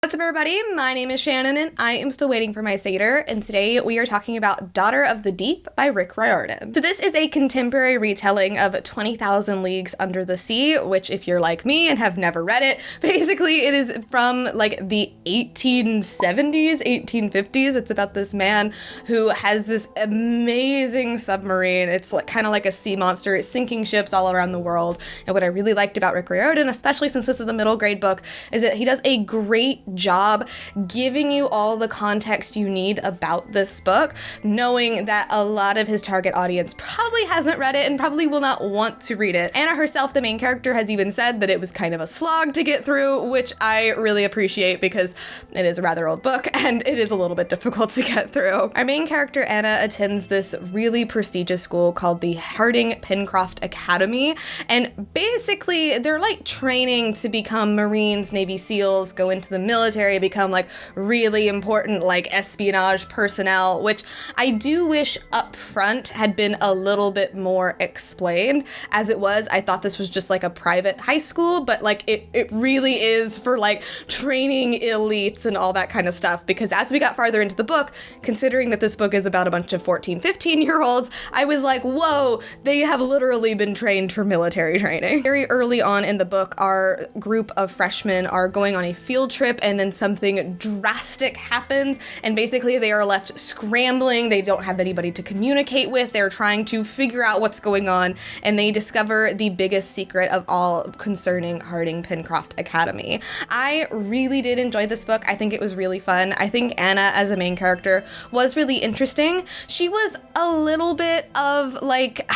What's up, everybody? My name is Shannon, and I am still waiting for my Satyr, and today we are talking about Daughter of the Deep by Rick Riordan. So this is a contemporary retelling of 20,000 Leagues Under the Sea, which, if you're like me and have never read it, basically it is from like the 1870s, 1850s. It's about this man who has this amazing submarine. It's like kind of like a sea monster. It's sinking ships all around the world. And what I really liked about Rick Riordan, especially since this is a middle grade book, is that he does a great job giving you all the context you need about this book, knowing that a lot of his target audience probably hasn't read it and probably will not want to read it. Anna herself, the main character, has even said that it was kind of a slog to get through, which I really appreciate because it is a rather old book and it is a little bit difficult to get through. Our main character, Anna, attends this really prestigious school called the Harding-Pencroft Academy, and basically they're like training to become Marines, Navy SEALs, go into the military, become like really important like espionage personnel, which I do wish up front had been a little bit more explained. As it was, I thought this was just like a private high school, but like it really is for like training elites and all that kind of stuff, because as we got farther into the book, considering that this book is about a bunch of 14, 15-year-olds, I was like, whoa, they have literally been trained for military training. Very early on in the book, our group of freshmen are going on a field trip, and then something drastic happens, and basically they are left scrambling. They don't have anybody to communicate with. They're trying to figure out what's going on, and they discover the biggest secret of all concerning Harding-Pencroft Academy. I really did enjoy this book. I think it was really fun. I think Anna, as a main character, was really interesting. She was a little bit of like...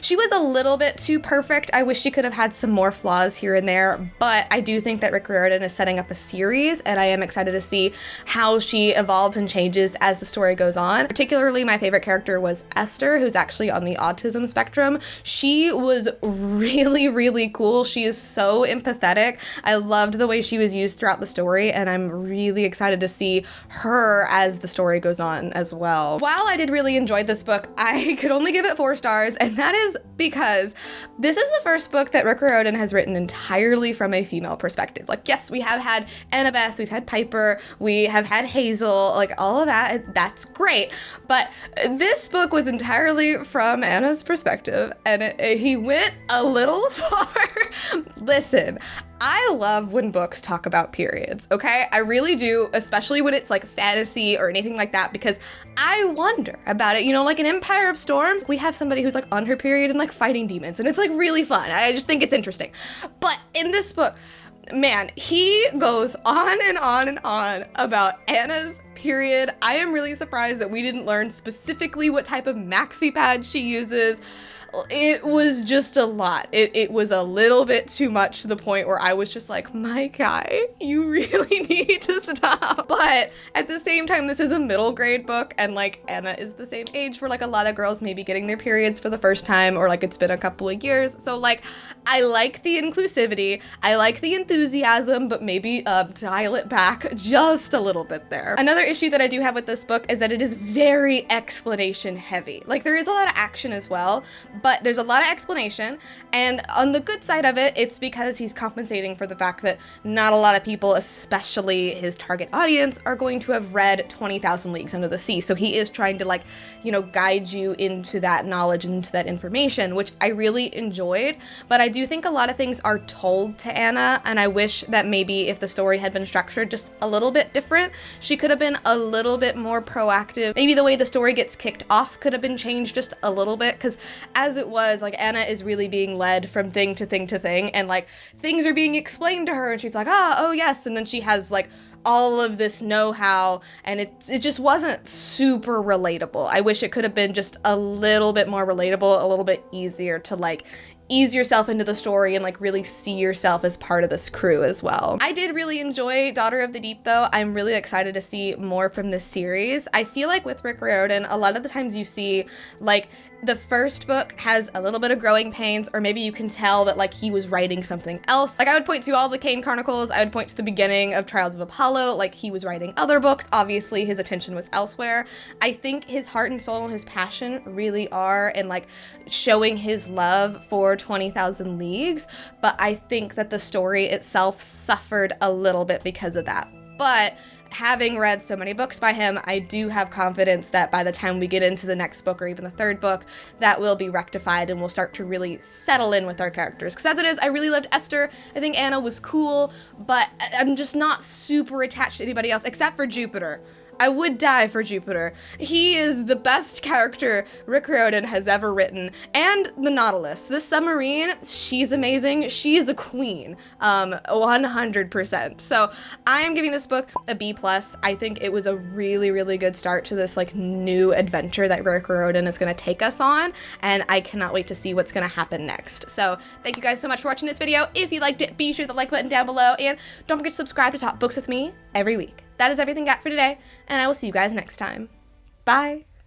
She was a little bit too perfect. I wish she could have had some more flaws here and there, but I do think that Rick Riordan is setting up a series, and I am excited to see how she evolves and changes as the story goes on. Particularly, my favorite character was Esther, who's actually on the autism spectrum. She was really, really cool. She is so empathetic. I loved the way she was used throughout the story, and I'm really excited to see her as the story goes on as well. While I did really enjoy this book, I could only give it 4 stars, and that is because this is the first book that Rick Riordan has written entirely from a female perspective. Like, yes, we have had Annabeth, we've had Piper, we have had Hazel, like all of that, that's great. But this book was entirely from Anna's perspective, and he went a little far. Listen, I love when books talk about periods, okay? I really do, especially when it's like fantasy or anything like that, because I wonder about it. You know, like in Empire of Storms, we have somebody who's like on her period and like fighting demons, and it's like really fun. I just think it's interesting. But in this book, man, he goes on and on and on about Anna's period. I am really surprised that we didn't learn specifically what type of maxi pad she uses. It was just a lot. It was a little bit too much, to the point where I was just like, my guy, you really need to stop. But at the same time, this is a middle grade book, and like Anna is the same age where like a lot of girls may be getting their periods for the first time, or like it's been a couple of years. So like, I like the inclusivity, I like the enthusiasm, but maybe dial it back just a little bit there. Another issue that I do have with this book is that it is very explanation heavy. Like, there is a lot of action as well, but there's a lot of explanation, and on the good side of it, it's because he's compensating for the fact that not a lot of people, especially his target audience, are going to have read 20,000 Leagues Under the Sea. So he is trying to, like, you know, guide you into that knowledge, into that information, which I really enjoyed. But I do think a lot of things are told to Anna, and I wish that maybe if the story had been structured just a little bit different, she could have been a little bit more proactive. Maybe the way the story gets kicked off could have been changed just a little bit, because as it was, like, Anna is really being led from thing to thing to thing, and like things are being explained to her, and she's like, oh yes, and then she has like all of this know-how, and it just wasn't super relatable. I wish it could have been just a little bit more relatable, a little bit easier to like ease yourself into the story and like really see yourself as part of this crew as well. I did really enjoy Daughter of the Deep though. I'm really excited to see more from this series. I feel like with Rick Riordan, a lot of the times you see like the first book has a little bit of growing pains, or maybe you can tell that like he was writing something else. Like I would point to all the Kane Chronicles, I would point to the beginning of Trials of Apollo, like he was writing other books. Obviously his attention was elsewhere. I think his heart and soul and his passion really are in like showing his love for 20,000 Leagues, but I think that the story itself suffered a little bit because of that. but having read so many books by him, I do have confidence that by the time we get into the next book or even the third book, that will be rectified and we'll start to really settle in with our characters. Because as it is, I really loved Esther. I think Anna was cool, but I'm just not super attached to anybody else except for Jupiter. I would die for Jupiter. He is the best character Rick Riordan has ever written. And the Nautilus, the submarine, she's amazing. She is a queen, 100%. So I am giving this book a B+. I think it was a really, really good start to this like new adventure that Rick Riordan is gonna take us on. And I cannot wait to see what's gonna happen next. So thank you guys so much for watching this video. If you liked it, be sure to hit the like button down below. And don't forget to subscribe to Talk Books with me every week. That is everything I got for today, and I will see you guys next time. Bye!